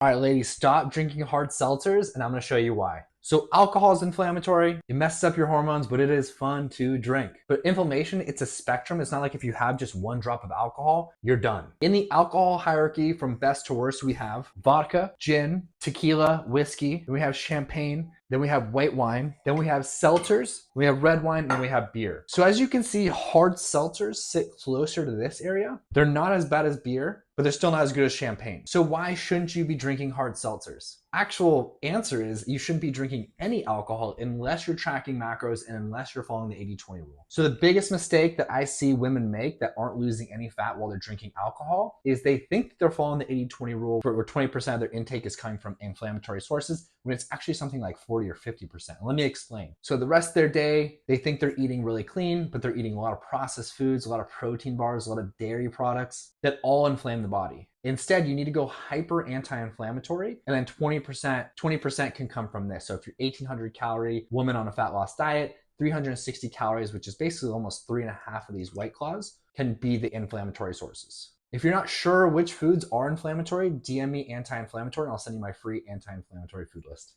All right, ladies, stop drinking hard seltzers, and I'm gonna show you why. So alcohol is inflammatory. It messes up your hormones, but it is fun to drink. But inflammation, it's a spectrum. It's not like if you have just one drop of alcohol, you're done. In the alcohol hierarchy from best to worst, we have vodka, gin, tequila, whiskey, then we have champagne, then we have white wine, then we have seltzers, we have red wine, and then we have beer. So as you can see, hard seltzers sit closer to this area. They're not as bad as beer, but they're still not as good as champagne. So why shouldn't you be drinking hard seltzers? Actual answer is you shouldn't be drinking any alcohol unless you're tracking macros and unless you're following the 80-20 rule. So the biggest mistake that I see women make that aren't losing any fat while they're drinking alcohol is they think they're following the 80-20 rule where 20% of their intake is coming from inflammatory sources when it's actually something like 40 or 50%. Let me explain. So the rest of their day, they think they're eating really clean, but they're eating a lot of processed foods, a lot of protein bars, a lot of dairy products that all inflame the body. Instead, you need to go hyper anti-inflammatory, and then 20% can come from this. So if you're 1800 calorie woman on a fat loss diet, 360 calories, which is basically almost 3.5 of these White Claws, can be the inflammatory sources. If you're not sure which foods are inflammatory, DM me anti-inflammatory and I'll send you my free anti-inflammatory food list.